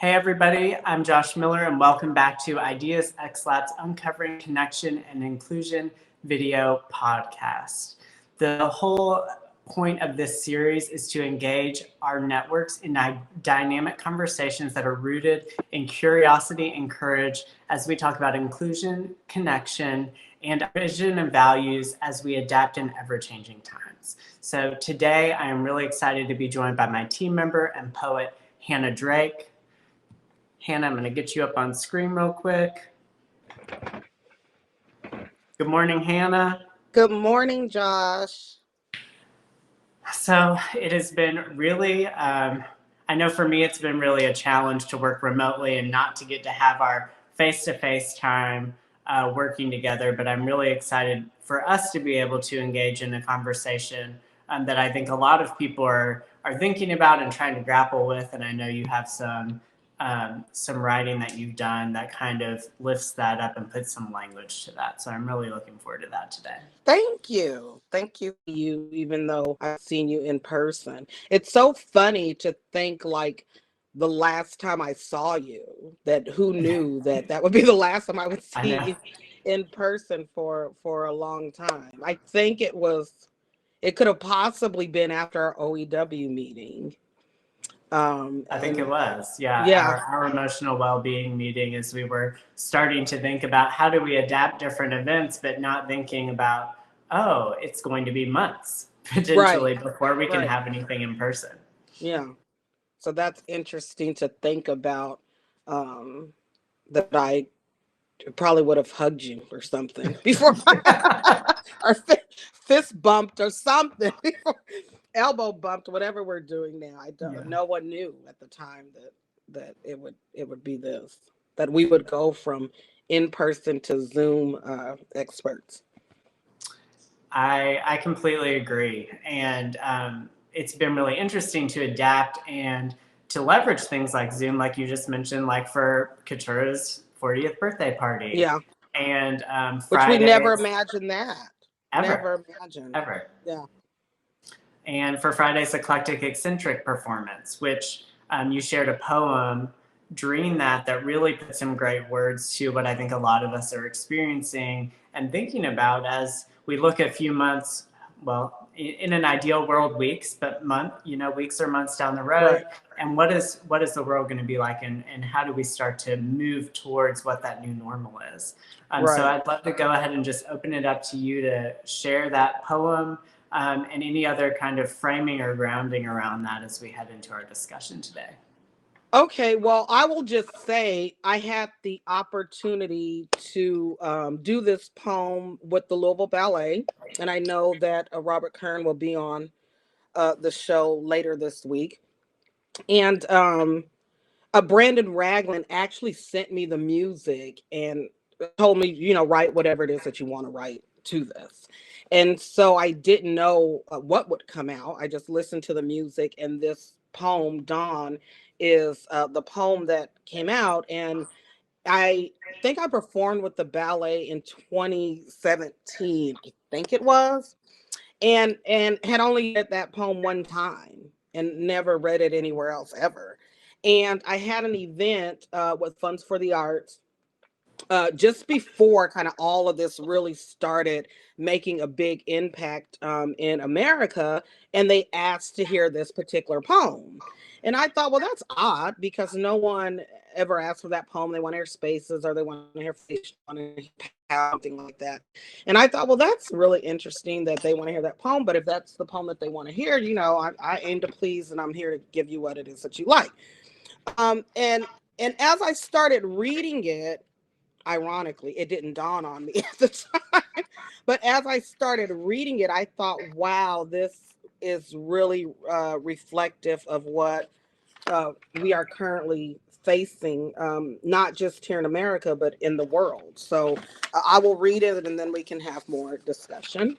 Hey everybody, I'm Josh Miller and welcome back to Ideas xLab's Uncovering Connection and Inclusion video podcast. The whole point of this series is to engage our networks in dynamic conversations that are rooted in curiosity and courage as we talk about inclusion, connection, and vision and values as we adapt in ever-changing times. So today I am really excited to be joined by my team member and poet, Hannah Drake. Hannah, I'm going to get you up on screen real quick. Good morning, Hannah. Good morning, Josh. So it has been really, I know for me, it's been really a challenge to work remotely and not to get to have our face-to-face time working together, but I'm really excited for us to be able to engage in a conversation that I think a lot of people are thinking about and trying to grapple with, and I know you have some writing that you've done that kind of lifts that up and puts some language to that. So I'm really looking forward to that today. Thank you. Thank you, even though I've seen you in person. It's so funny to think like the last time I saw you, that who knew that would be the last time I would I know. see you in person for a long time. I think it could have possibly been after our OEW meeting. I think it was, yeah. Yeah. Our emotional well-being meeting as we were starting to think about how do we adapt different events, but not thinking about, oh, it's going to be months potentially Right. before we can Right. have anything in person. Yeah. So that's interesting to think about. That I probably would have hugged you or something before, or fist bumped or something before, elbow bumped, whatever we're doing now. I don't. Yeah. No one knew at the time that it would be this, that we would go from in person to Zoom experts. I completely agree. And it's been really interesting to adapt and to leverage things like Zoom, like you just mentioned, like for Katura's 40th birthday party. Yeah, And which we never Fridays, imagined that. ever, Never imagined. ever. Yeah. And for Friday's Eclectic Eccentric performance, which you shared a poem during that really put some great words to what I think a lot of us are experiencing and thinking about as we look at a few months, well, in an ideal world, weeks, but weeks or months down the road. Right. And what is the world going to be like, and how do we start to move towards what that new normal is? So Right. I'd love to go ahead and just open it up to you to share that poem and any other kind of framing or grounding around that as we head into our discussion today. Okay, well, I will just say I had the opportunity to do this poem with the Louisville Ballet, and I know that Robert Kern will be on the show later this week. And Brandon Ragland actually sent me the music and told me, write whatever it is that you want to write to this. And so I didn't know what would come out. I just listened to the music, and this poem, Dawn, is the poem that came out. And I think I performed with the ballet in 2017, I think it was, and had only read that poem one time and never read it anywhere else ever. And I had an event with Funds for the Arts just before kind of all of this really started making a big impact in America, and they asked to hear this particular poem. And I thought, well, that's odd because no one ever asked for that poem. They want to hear spaces, or they want to hear fish, want to hear something like that. And I thought, well, that's really interesting that they want to hear that poem. But if that's the poem that they want to hear, I aim to please, and I'm here to give you what it is that you like. And as I started reading it, ironically, it didn't dawn on me at the time. But as I started reading it, I thought, wow, this is really reflective of what we are currently facing, not just here in America, but in the world. So I will read it, and then we can have more discussion.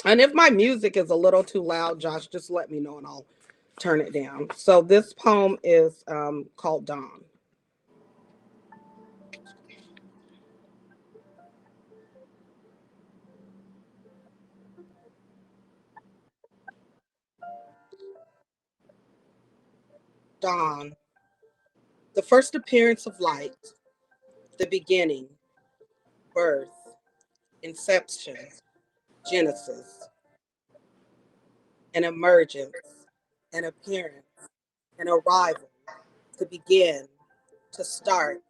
And if my music is a little too loud, Josh, just let me know and I'll turn it down. So this poem is called Dawn. Dawn. The first appearance of light, the beginning, birth, inception, genesis, an emergence, an appearance, an arrival, to begin, to start,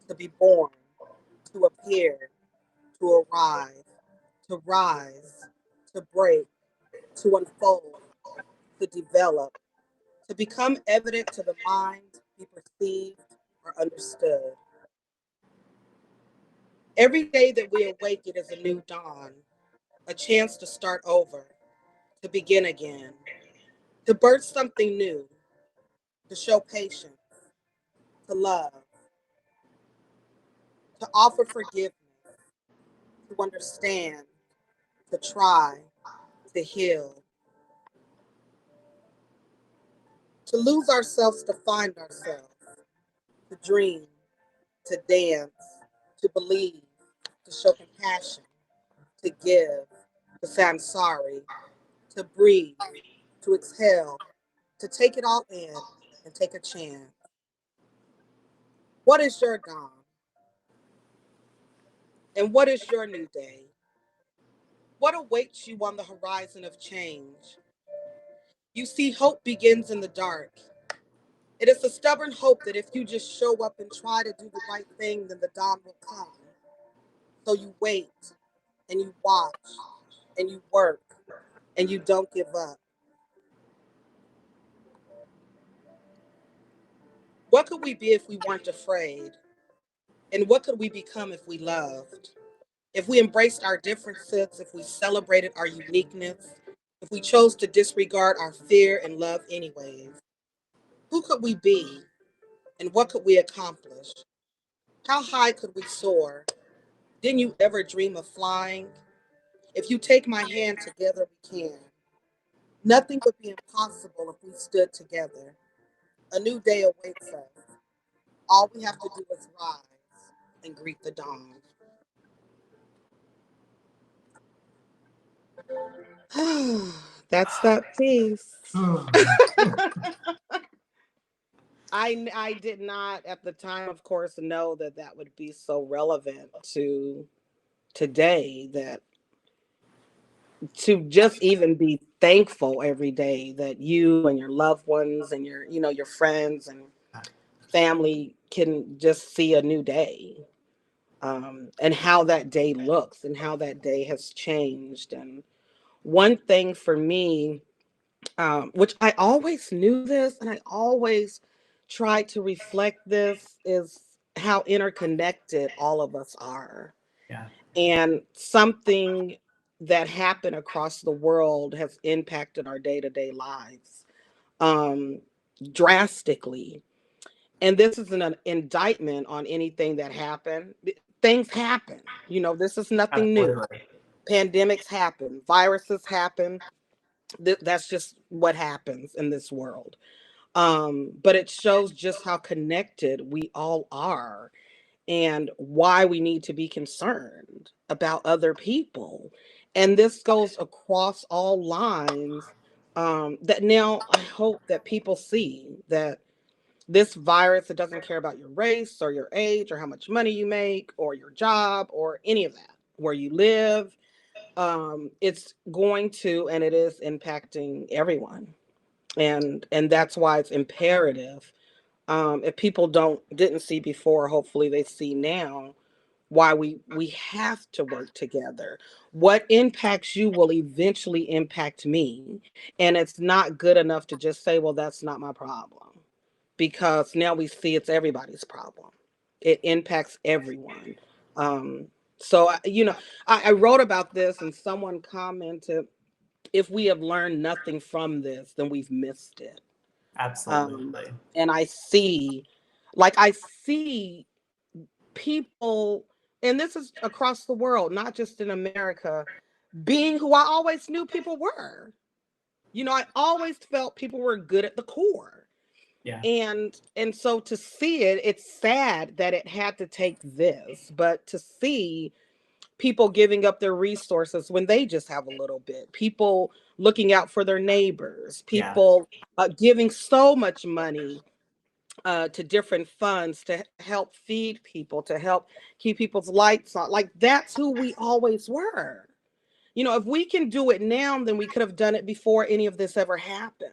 to be born, to appear, to arrive, to rise, to break, to unfold, to develop, to become evident to the mind, be perceived or understood. Every day that we awaken is a new dawn, a chance to start over, to begin again, to birth something new, to show patience, to love, to offer forgiveness, to understand, to try, to heal, to lose ourselves to find ourselves, to dream, to dance, to believe, to show compassion, to give, to say I'm sorry, to breathe, to exhale, to take it all in and take a chance. What is your dawn? And what is your new day? What awaits you on the horizon of change? You see, hope begins in the dark. It is a stubborn hope that if you just show up and try to do the right thing, then the dawn will come. So you wait and you watch and you work and you don't give up. What could we be if we weren't afraid? And what could we become if we loved? If we embraced our differences, if we celebrated our uniqueness, if we chose to disregard our fear and love anyways, who could we be and what could we accomplish? How high could we soar? Didn't you ever dream of flying? If you take my hand, together we can. Nothing would be impossible if we stood together. A new day awaits us. All we have to do is rise and greet the dawn. That's that piece. I did not at the time, of course, know that that would be so relevant to today, that to just even be thankful every day that you and your loved ones and your, your friends and family can just see a new day, and how that day looks and how that day has changed. And one thing for me, which I always knew this and I always tried to reflect this, is how interconnected all of us are. Yeah, And something that happened across the world has impacted our day-to-day lives, um, drastically. And this is an indictment on anything that happened. Things happen. This is nothing new. absolutely. Pandemics happen, viruses happen. That's just what happens in this world. But it shows just how connected we all are and why we need to be concerned about other people. And this goes across all lines. That now I hope that people see that this virus, it doesn't care about your race or your age or how much money you make or your job or any of that, where you live. It's going to, and it is impacting everyone. And that's why it's imperative. If people didn't see before, hopefully they see now why we have to work together. What impacts you will eventually impact me, and it's not good enough to just say, well, that's not my problem, because now we see it's everybody's problem. It impacts everyone. um so I wrote about this and someone commented, if we have learned nothing from this, then we've missed it. um Absolutely. and I see people, and this is across the world, not just in America, being who I always knew people were. I always felt people were good at the core. Yeah, And so to see it, it's sad that it had to take this, but to see people giving up their resources when they just have a little bit, people looking out for their neighbors, yeah, people giving so much money to different funds to help feed people, to help keep people's lights on. Like, that's who we always were. If we can do it now, then we could have done it before any of this ever happened.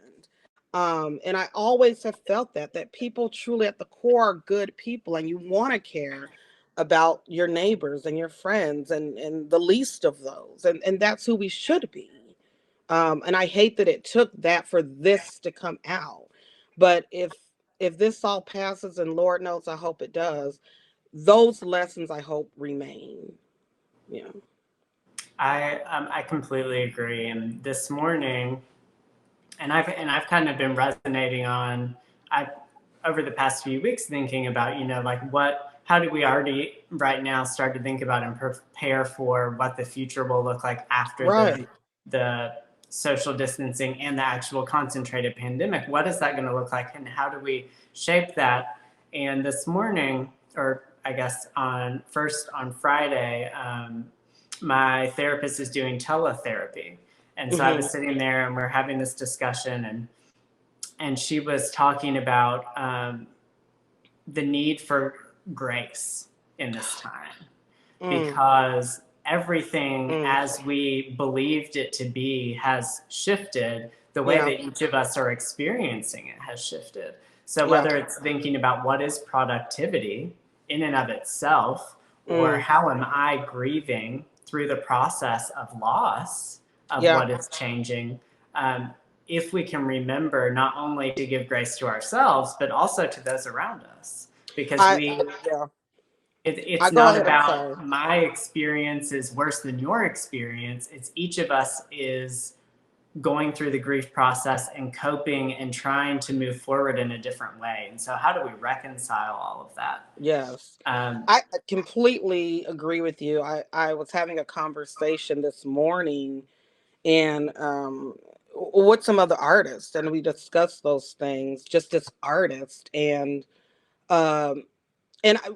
And I always have felt that people truly at the core are good people, and you want to care about your neighbors and your friends and the least of those. And that's who we should be. And I hate that it took that for this to come out. But if this all passes, and Lord knows I hope it does, those lessons I hope remain. Yeah. I completely agree. And this morning, and I've kind of been resonating on, I over the past few weeks thinking about, like how do we already right now start to think about and prepare for what the future will look like after Right. the social distancing and the actual concentrated pandemic? What is that going to look like, and how do we shape that? And this morning, or I guess on Friday, my therapist is doing teletherapy. And so I was sitting there and we're having this discussion, and she was talking about the need for grace in this time, because everything as we believed it to be has shifted. The way that each of us are experiencing it has shifted. So whether it's thinking about what is productivity in and of itself, or how am I grieving through the process of loss of what is changing, if we can remember not only to give grace to ourselves, but also to those around us. Because it's not about my experience is worse than your experience. It's each of us is going through the grief process and coping and trying to move forward in a different way. And so how do we reconcile all of that? Yes. I completely agree with you. I was having a conversation this morning, and with some other artists, and we discussed those things just as artists. And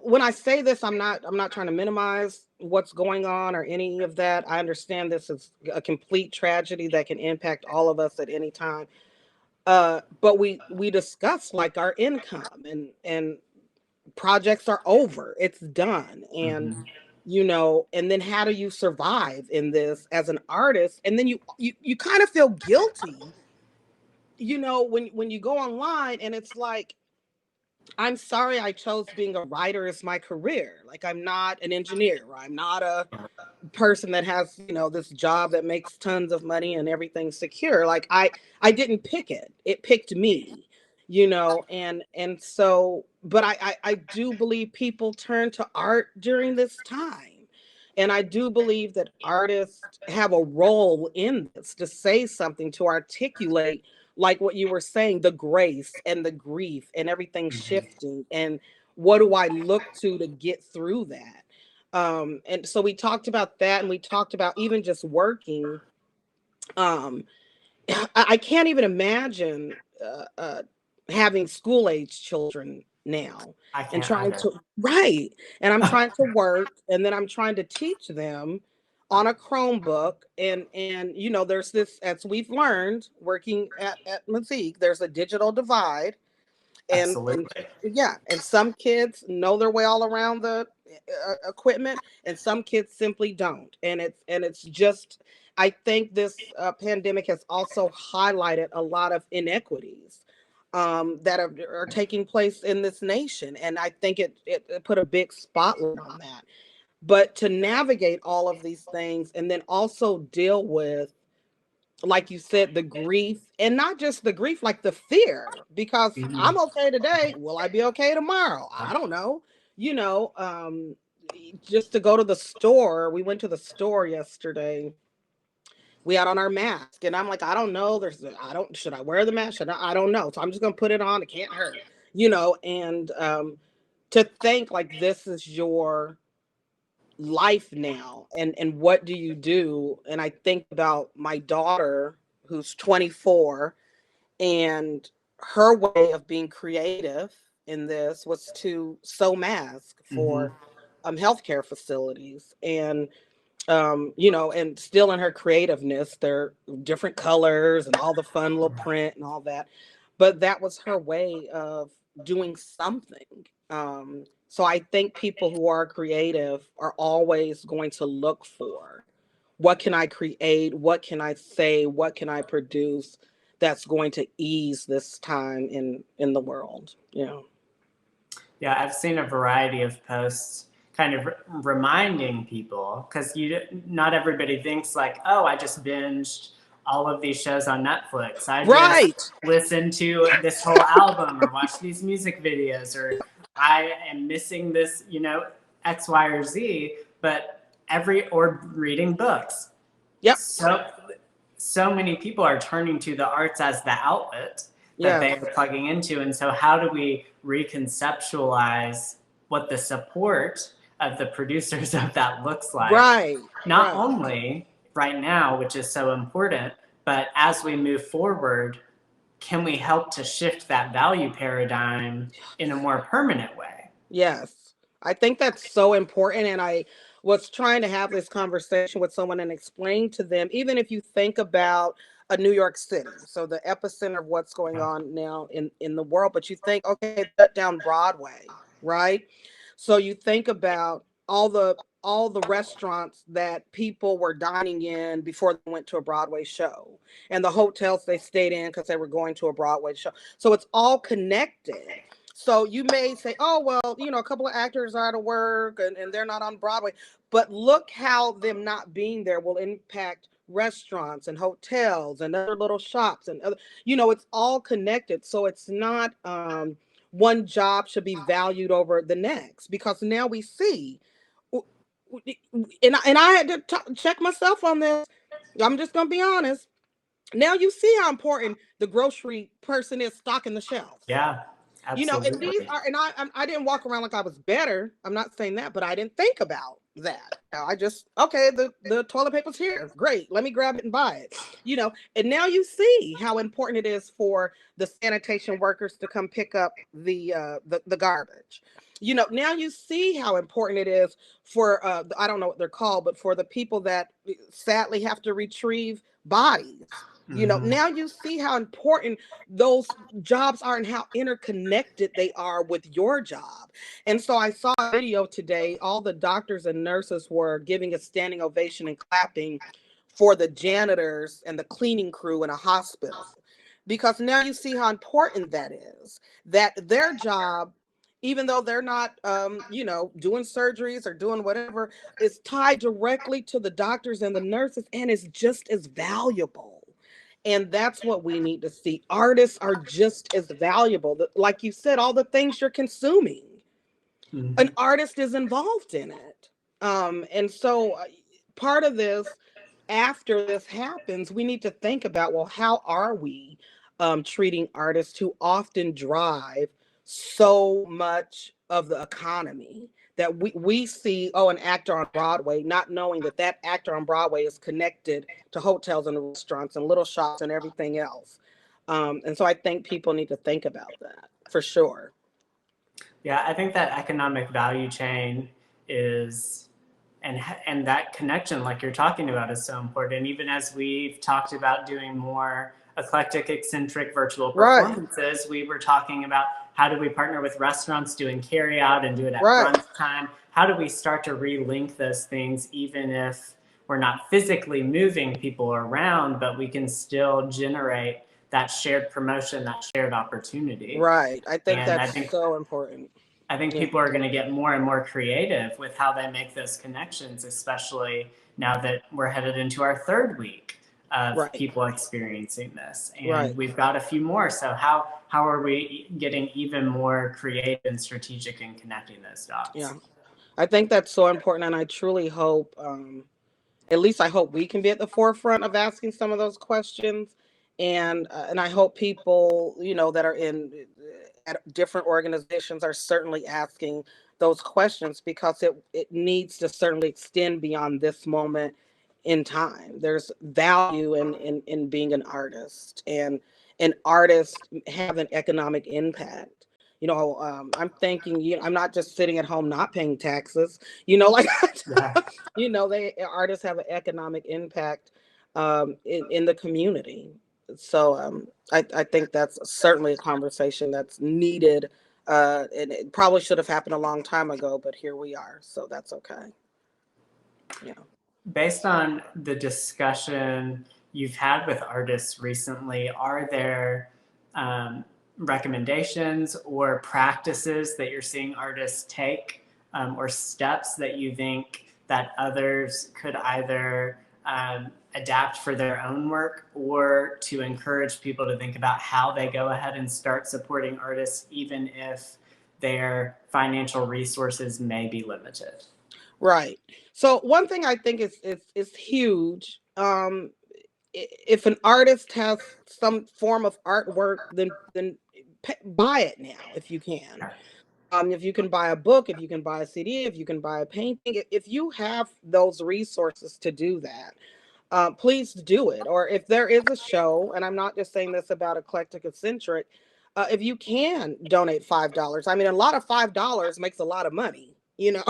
when I say this, I'm not trying to minimize what's going on or any of that. I understand this is a complete tragedy that can impact all of us at any time. But we discuss like our income, and projects are over. It's done. And and then how do you survive in this as an artist? And then you kind of feel guilty, when you go online, and it's like, I'm sorry I chose being a writer as my career. Like, I'm not an engineer, or I'm not a person that has, this job that makes tons of money and everything's secure. Like, I didn't pick it. It picked me, and so, but I do believe people turn to art during this time. And I do believe that artists have a role in this, to say something, to articulate, like what you were saying, the grace and the grief and everything shifting. And what do I look to get through that? And so we talked about that, and we talked about even just working. Um, I can't even imagine having school age children now, I and can't trying either. to, right. And I'm trying to work, and then I'm trying to teach them on a Chromebook. And there's this, as we've learned working at Mazik, there's a digital divide. And Absolutely. yeah, and some kids know their way all around the equipment, and some kids simply don't. And it's just, I think this pandemic has also highlighted a lot of inequities that are taking place in this nation, and I think it put a big spotlight on that. But to navigate all of these things, and then also deal with, like you said, the grief, and not just the grief, like the fear, because I'm okay today. Will I be okay tomorrow? I don't know. You know, um, just to go to the store, we went to the store yesterday. We had on our mask, and I'm like, I don't know. Should I wear the mask? I don't know. So I'm just gonna put it on. It can't hurt, and to think like this is your life now, and what do you do? And I think about my daughter, who's 24, and her way of being creative in this was to sew masks for healthcare facilities. And and still in her creativeness, they're different colors and all the fun little print and all that. But that was her way of doing something. So I think people who are creative are always going to look for, what can I create? What can I say? What can I produce that's going to ease this time in the world? Yeah. Yeah, I've seen a variety of posts kind of reminding people, because not everybody thinks like, oh, I just binged all of these shows on Netflix. I just Right. listened to this whole album or watched these music videos, or I am missing this, X, Y, or Z, but or reading books. Yep. So many people are turning to the arts as the outlet that Yeah. they are plugging into. And so how do we reconceptualize what the support of the producers of that looks like? Right. Not Right. only right now, which is so important, but as we move forward, can we help to shift that value paradigm in a more permanent way? Yes. I think that's so important. And I was trying to have this conversation with someone and explain to them, even if you think about a New York City, so the epicenter of what's going on now in the world, but you think, okay, shut down Broadway, right? So you think about all the restaurants that people were dining in before they went to a Broadway show, and the hotels they stayed in because they were going to a Broadway show. So it's all connected. So you may say, oh, well, a couple of actors are out of work and they're not on Broadway. But look how them not being there will impact restaurants and hotels and other little shops and other, it's all connected. So it's not one job should be valued over the next, because now we see, and I had to check myself on this. I'm just going to be honest. Now you see how important the grocery person is stocking the shelves. Yeah, And these absolutely. are, and I didn't walk around like I was better. I'm not saying that, but I didn't think about that. I just, okay, the toilet paper's here. Great. Let me grab it and buy it. And now you see how important it is for the sanitation workers to come pick up the garbage. Now you see how important it is for I don't know what they're called, but for the people that sadly have to retrieve bodies. Now you see how important those jobs are and how interconnected they are with your job. And so I saw a video today. All the doctors and nurses were giving a standing ovation and clapping for the janitors and the cleaning crew in a hospital, because now you see how important that is, that their job, even though they're not doing surgeries or doing whatever, is tied directly to the doctors and the nurses, and is just as valuable. And that's what we need to see. Artists are just as valuable. Like you said, all the things you're consuming, an artist is involved in it. And so part of this, after this happens, we need to think about, well, how are we treating artists who often drive so much of the economy, that we see, oh, an actor on Broadway, not knowing that that actor on Broadway is connected to hotels and restaurants and little shops and everything else. And so I think people need to think about that for sure. Yeah, I think that economic value chain is, and that connection, like you're talking about, is so important. Even as we've talked about doing more eclectic, eccentric virtual performances, we were talking about, how do we partner with restaurants doing carry out and do it at brunch time? How do we start to relink those things, even if we're not physically moving people around, but we can still generate that shared promotion, that shared opportunity. Right. I think that's so important. I think people are going to get more and more creative with how they make those connections, especially now that we're headed into our third week of people experiencing this. And we've got a few more. So how are we getting even more creative and strategic in connecting those dots? Yeah, I think that's so important. And I truly hope, at least I hope we can be at the forefront of asking some of those questions. And I hope people, that are in at different organizations are certainly asking those questions, because it needs to certainly extend beyond this moment in time. There's value in being an artist, and an artist have an economic impact. I'm thinking, I'm not just sitting at home not paying taxes, like, artists have an economic impact in the community. So I think that's certainly a conversation that's needed And it probably should have happened a long time ago, but here we are. So that's okay. Yeah. Based on the discussion you've had with artists recently, are there recommendations or practices that you're seeing artists take, or steps that you think that others could either adapt for their own work, or to encourage people to think about how they go ahead and start supporting artists, even if their financial resources may be limited? Right. So one thing I think is huge. If an artist has some form of artwork, then buy it now if you can. If you can buy a book, if you can buy a CD, if you can buy a painting, if you have those resources to do that, please do it. Or if there is a show, and I'm not just saying this about Eclectic Eccentric, if you can donate $5. I mean, a lot of $5 makes a lot of money, you know.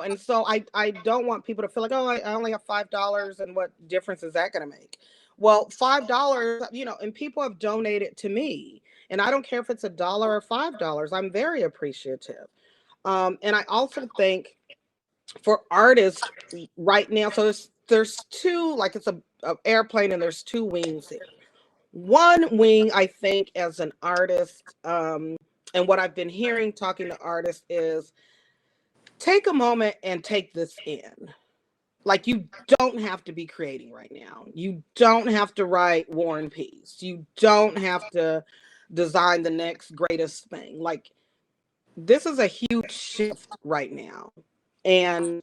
And so I don't want people to feel like, oh, I only have $5, and what difference is that going to make? Well, $5, and people have donated to me, and I don't care if it's $1 or $5. I'm very appreciative. And I also think for artists right now, so there's two, like it's a airplane, and there's two wings here. One wing, I think, as an artist, and what I've been hearing talking to artists is, take a moment and take this in. Like, you don't have to be creating right now. You don't have to write War and Peace. You don't have to design the next greatest thing. Like, this is a huge shift right now. And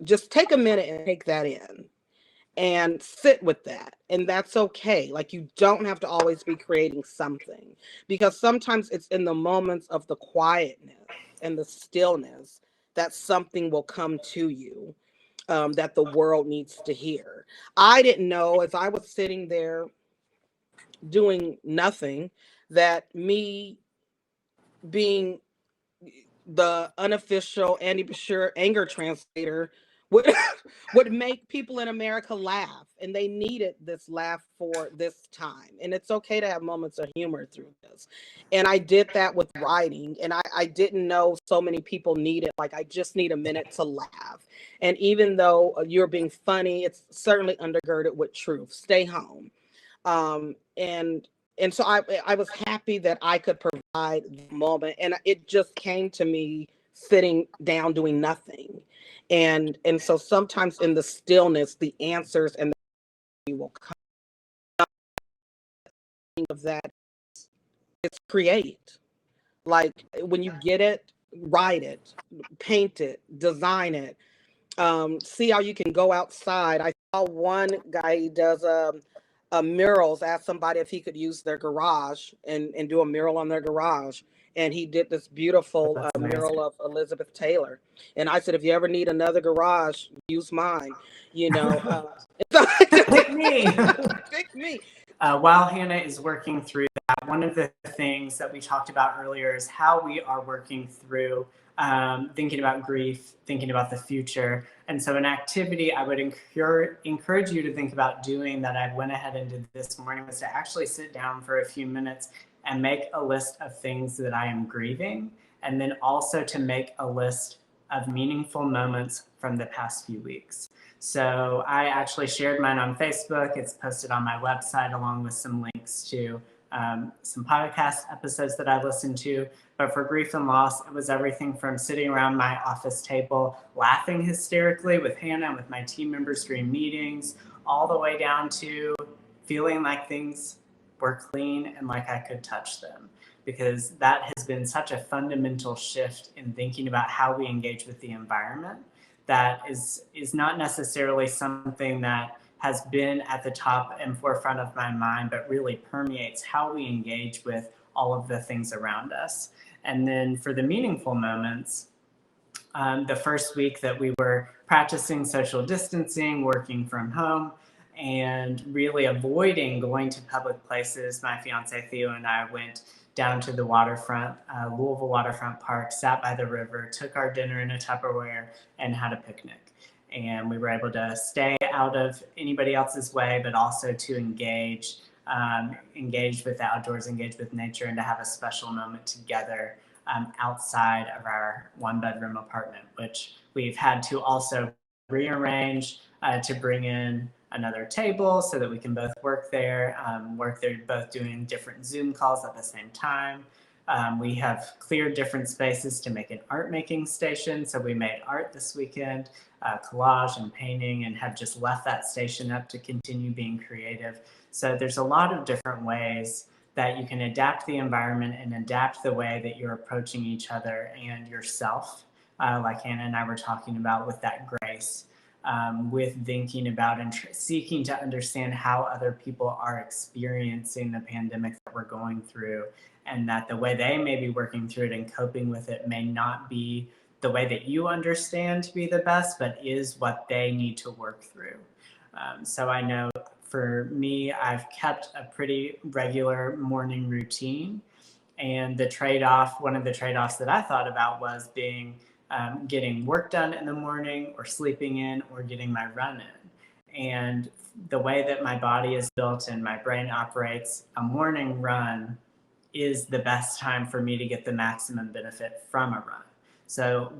just take a minute and take that in and sit with that. And that's okay. Like, you don't have to always be creating something, because sometimes it's in the moments of the quietness and the stillness that something will come to you, that the world needs to hear. I didn't know, as I was sitting there doing nothing, that me being the unofficial Andy Bashir anger translator would would make people in America laugh, and they needed this laugh for this time. And it's okay to have moments of humor through this. And I did that with writing, and I didn't know so many people need it. Like, I just need a minute to laugh. And even though you're being funny, it's certainly undergirded with truth. Stay home. And so I was happy that I could provide the moment, and it just came to me sitting down doing nothing. And so sometimes in the stillness, the answers and the will come of that. It's create. Like, when you get it, write it, paint it, design it. See how you can go outside. I saw one guy, he does murals, asked somebody if he could use their garage and do a mural on their garage. And he did this beautiful mural of Elizabeth Taylor. And I said, if you ever need another garage, use mine. Pick me. Pick me. While Hannah is working through that, one of the things that we talked about earlier is how we are working through thinking about grief, thinking about the future. And so an activity I would encourage you to think about doing, that I went ahead and did this morning, was to actually sit down for a few minutes and make a list of things that I am grieving, and then also to make a list of meaningful moments from the past few weeks. So I actually shared mine on Facebook. It's posted on my website, along with some links to some podcast episodes that I listened to. But for grief and loss, it was everything from sitting around my office table, laughing hysterically with Hannah and with my team members during meetings, all the way down to feeling like things were clean and like I could touch them. Because that has been such a fundamental shift in thinking about how we engage with the environment, that is not necessarily something that has been at the top and forefront of my mind, but really permeates how we engage with all of the things around us. And then for the meaningful moments, the first week that we were practicing social distancing, working from home, and really avoiding going to public places, my fiance Theo and I went down to the waterfront, Louisville Waterfront Park, sat by the river, took our dinner in a Tupperware, and had a picnic. And we were able to stay out of anybody else's way, but also to engage engage with the outdoors, engage with nature, and to have a special moment together outside of our one-bedroom apartment, which we've had to also rearrange to bring in another table so that we can both work there. Both doing different Zoom calls at the same time. We have cleared different spaces to make an art making station. So we made art this weekend, collage and painting, and have just left that station up to continue being creative. So there's a lot of different ways that you can adapt the environment and adapt the way that you're approaching each other and yourself, like Hannah and I were talking about, with that grace, with thinking about and seeking to understand how other people are experiencing the pandemic that we're going through, and that the way they may be working through it and coping with it may not be the way that you understand to be the best, but is what they need to work through. So I know for me, I've kept a pretty regular morning routine. And one of the trade-offs that I thought about was getting work done in the morning, or sleeping in, or getting my run in. And the way that my body is built and my brain operates, a morning run is the best time for me to get the maximum benefit from a run. So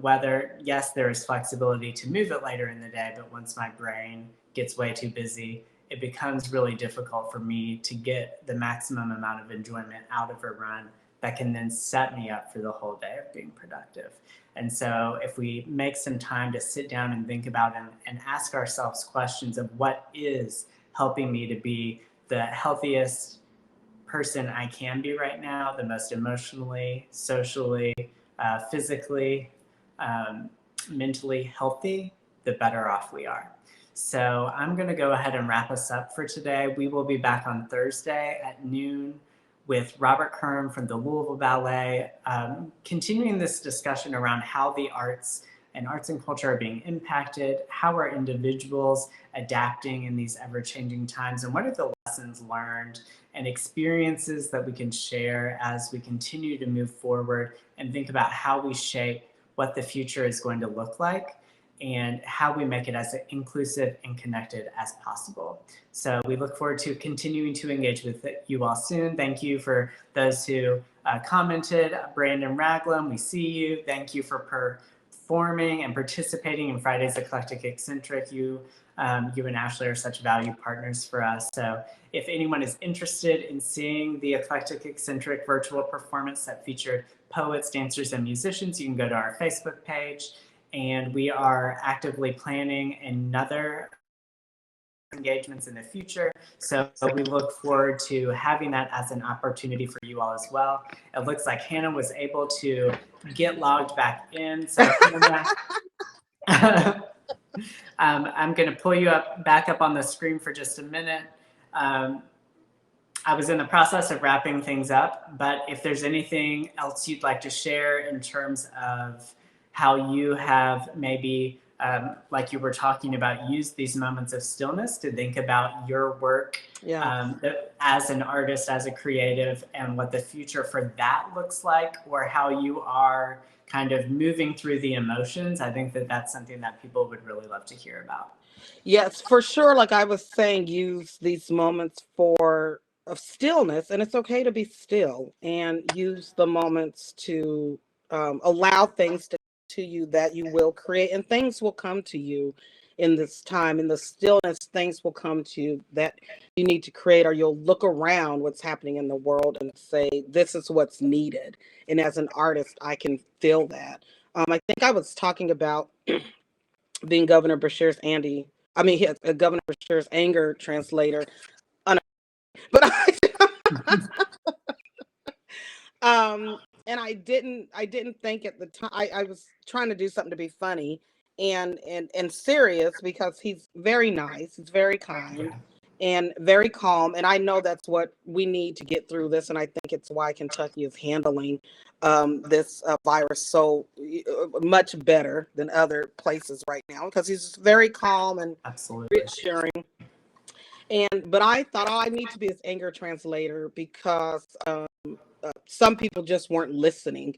yes, there is flexibility to move it later in the day, but once my brain gets way too busy, it becomes really difficult for me to get the maximum amount of enjoyment out of a run that can then set me up for the whole day of being productive. And so if we make some time to sit down and think about and ask ourselves questions of what is helping me to be the healthiest person I can be right now, the most emotionally, socially, physically, mentally healthy, the better off we are. So I'm going to go ahead and wrap us up for today. We will be back on Thursday at noon with Robert Kern from the Louisville Ballet, continuing this discussion around how the arts and culture are being impacted, how are individuals adapting in these ever-changing times, and what are the lessons learned and experiences that we can share as we continue to move forward and think about how we shape what the future is going to look like and how we make it as inclusive and connected as possible. So we look forward to continuing to engage with you all soon. Thank you for those who commented. Brandon Ragland, we see you. Thank you for performing and participating in Friday's Eclectic Eccentric. You and Ashley are such valued partners for us. So if anyone is interested in seeing the Eclectic Eccentric virtual performance that featured poets, dancers, and musicians, you can go to our Facebook page. And we are actively planning another engagements in the future. So we look forward to having that as an opportunity for you all as well. It looks like Hannah was able to get logged back in. So Hannah, I'm going to pull you back up on the screen for just a minute. I was in the process of wrapping things up, but if there's anything else you'd like to share in terms of how you have maybe, like you were talking about, used these moments of stillness to think about your work as an artist, as a creative, and what the future for that looks like, or how you are kind of moving through the emotions, I think that that's something that people would really love to hear about. Yes, for sure. Like I was saying, use these moments of stillness, and it's okay to be still, and use the moments to allow things to you that you will create, and things will come to you in this time. In the stillness, things will come to you that you need to create, or you'll look around what's happening in the world and say, this is what's needed. And as an artist, I can feel that. I think I was talking about being Governor Beshear's Governor Beshear's anger translator. But and I didn't think at the time. I was trying to do something to be funny and serious, because he's very nice, he's very kind and very calm, and I know that's what we need to get through this. And I think it's why Kentucky is handling this virus so much better than other places right now, because he's very calm and reassuring. But I thought, I need to be his anger translator, because some people just weren't listening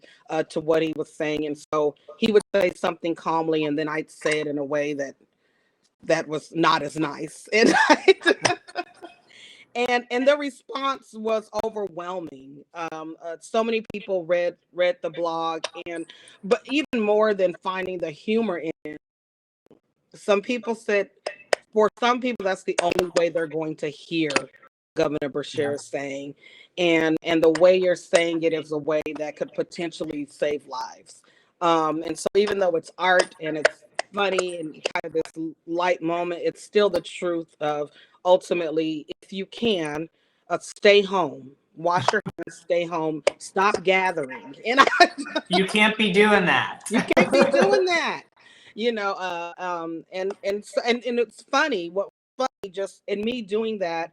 to what he was saying. And so he would say something calmly, and then I'd say it in a way that was not as nice. And the response was overwhelming. So many people read the blog, but even more than finding the humor in it, some people said, for some people, that's the only way they're going to hear Governor Beshear is saying, and the way you're saying it is a way that could potentially save lives. And so, even though it's art and it's funny and kind of this light moment, it's still the truth of, ultimately, if you can, stay home, wash your hands, stay home, stop gathering, and You can't be doing that. you can't be doing that. And it's funny, just in me doing that,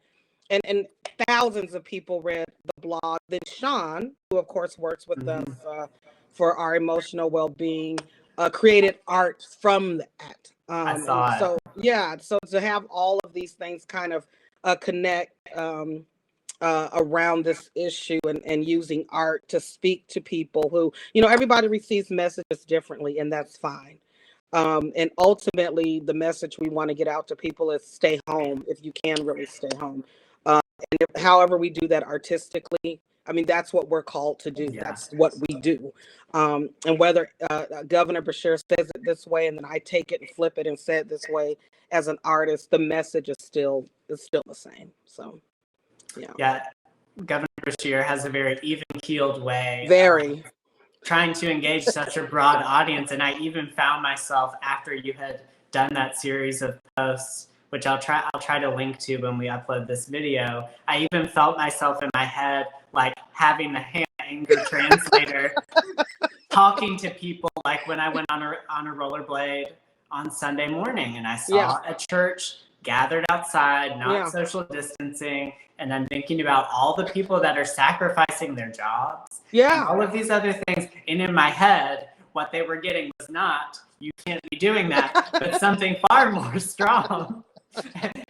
and thousands of people read the blog. Then Sean, who of course works with us for our emotional well-being, created art from that. I saw so so to have all of these things kind of connect around this issue, and using art to speak to people who, everybody receives messages differently, and that's fine. And ultimately, the message we want to get out to people is stay home if you can really stay home. However we do that artistically, I mean, that's what we're called to do. Yeah. That's what we do. And whether Governor Beshear says it this way, and then I take it and flip it and say it this way as an artist, the message is still the same. So, yeah. Governor Beshear has a very even-keeled way. Very. Trying to engage such a broad audience, and I even found myself, after you had done that series of posts, which I'll try to link to when we upload this video. I even felt myself in my head like having the Hannah Anger translator talking to people, like when I went on a rollerblade on Sunday morning, and I saw a church gathered outside, not social distancing, and I'm thinking about all the people that are sacrificing their jobs, and all of these other things. And in my head, what they were getting was not, you can't be doing that, but something far more strong.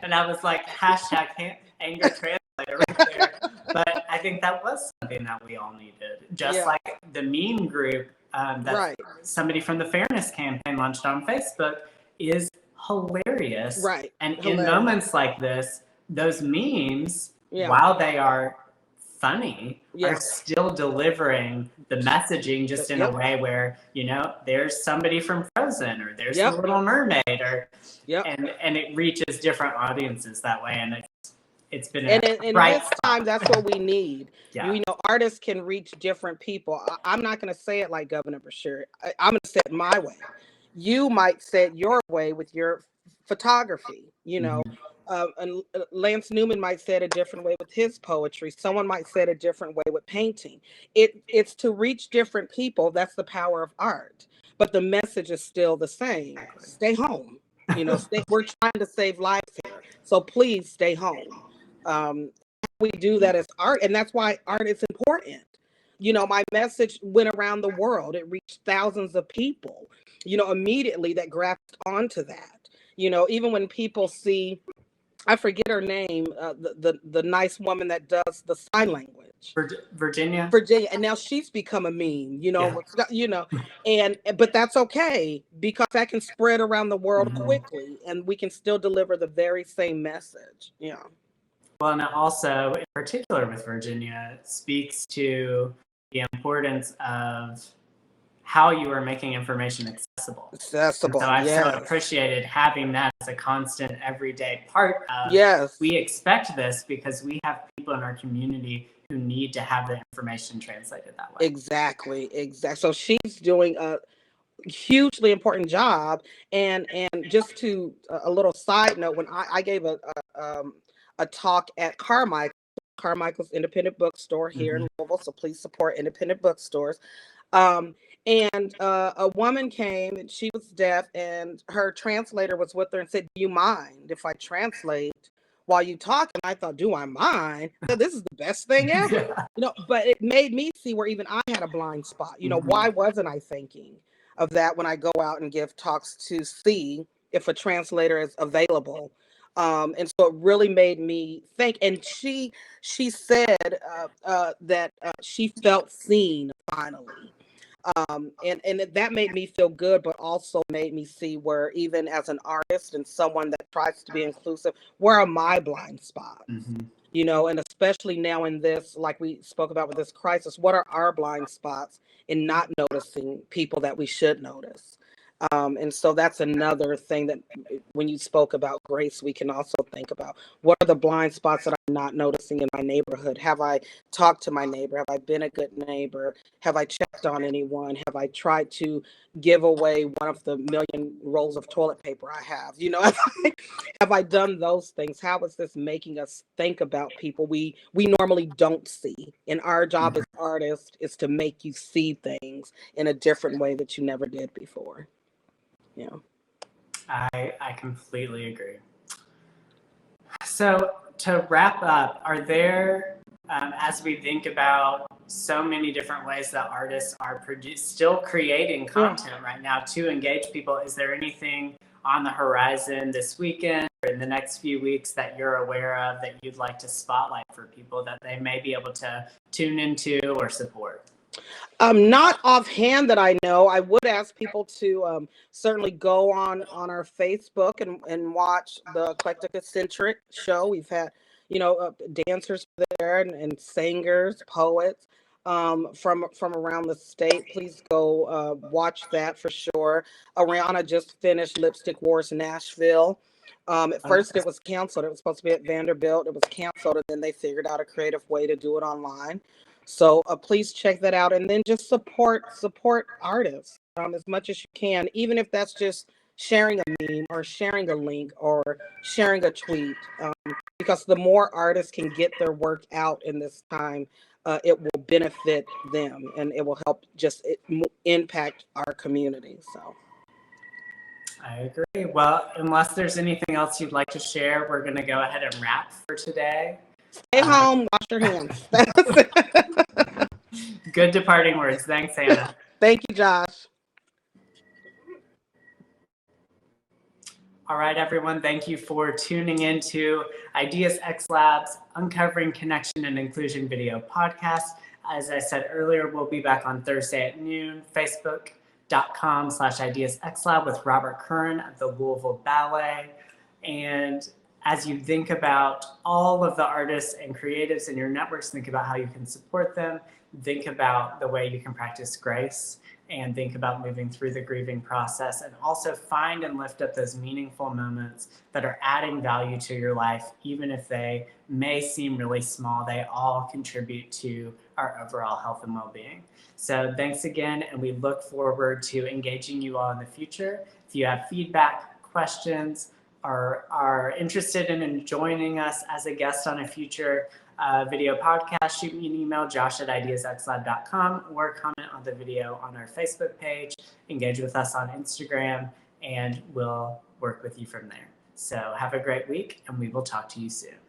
And I was like, hashtag anger translator right there. But I think that was something that we all needed. Just like the meme group that somebody from the Fairness Campaign launched on Facebook is hilarious. Right. And in moments like this, those memes, while they are funny, are still delivering the messaging just in a way where, there's somebody from Frozen, or there's the Little Mermaid, or and it reaches different audiences that way. And it's been in this time, that's what we need. Artists can reach different people. I'm not going to say it like Governor Beshear. I'm going to say it my way. You might say it your way with your photography, and Lance Newman might say it a different way with his poetry. Someone might say it a different way with painting. It's to reach different people. That's the power of art. But the message is still the same. Stay home. We're trying to save lives here. So please stay home. We do that as art, and that's why art is important. My message went around the world. It reached thousands of people, immediately, that grasped onto that. Even when people see, I forget her name, the nice woman that does the sign language. Virginia, and now she's become a meme, but that's okay, because that can spread around the world quickly, and we can still deliver the very same message. Well, and it also, in particular with Virginia, speaks to the importance of how you are making information accessible. So I so appreciated having that as a constant, everyday part of, we expect this because we have people in our community who need to have the information translated that way. Exactly. So she's doing a hugely important job. And just to a little side note, when I gave a talk at Carmichael's independent bookstore here in Louisville, so please support independent bookstores. And a woman came, and she was deaf, and her translator was with her and said, "Do you mind if I translate while you talk?" And I thought, do I mind? This is the best thing ever. But it made me see where even I had a blind spot. Why wasn't I thinking of that when I go out and give talks, to see if a translator is available? And so it really made me think. And she said that she felt seen finally. And that made me feel good, but also made me see where, even as an artist and someone that tries to be inclusive, where are my blind spots? you know, and especially now in this, like we spoke about with this crisis, what are our blind spots in not noticing people that we should notice? And so that's another thing that when you spoke about grace, we can also think about what are the blind spots that I'm not noticing in my neighborhood? Have I talked to my neighbor? Have I been a good neighbor? Have I checked on anyone? Have I tried to give away one of the million rolls of toilet paper I have? You know, have I done those things? How is this making us think about people we normally don't see? And our job as artists is to make you see things in a different way that you never did before. Yeah. I completely agree. So to wrap up, are there, as we think about so many different ways that artists are still creating content right now to engage people, is there anything on the horizon this weekend or in the next few weeks that you're aware of that you'd like to spotlight for people that they may be able to tune into or support? Not offhand that I know. I would ask people to certainly go on our Facebook and watch the Eclectic Eccentric show. We've had, you know, dancers there and singers, poets from around the state. Please go watch that for sure. Ariana just finished Lipstick Wars Nashville. At first it was canceled. It was supposed to be at Vanderbilt. It was canceled, and then they figured out a creative way to do it online. So please check that out, and then just support artists as much as you can, even if that's just sharing a meme or sharing a link or sharing a tweet, because the more artists can get their work out in this time, it will benefit them and it will help just impact our community. So I agree. Well, unless there's anything else you'd like to share, we're going to go ahead and wrap for today. Stay home, wash your hands. Good departing words. Thanks, Hannah. Thank you, Josh. All right, everyone. Thank you for tuning in to Ideas xLab's Uncovering Connection and Inclusion video podcast. As I said earlier, we'll be back on Thursday at noon, facebook.com/ideasxlab with Robert Curran of the Louisville Ballet. And as you think about all of the artists and creatives in your networks, think about how you can support them, think about the way you can practice grace, and think about moving through the grieving process, and also find and lift up those meaningful moments that are adding value to your life, even if they may seem really small. They all contribute to our overall health and well-being. So thanks again, and we look forward to engaging you all in the future. If you have feedback, questions, or are interested in joining us as a guest on a future video podcast, shoot me an email, josh@ideasxlab.com, or comment on the video on our Facebook page, engage with us on Instagram, and we'll work with you from there. So have a great week, and we will talk to you soon.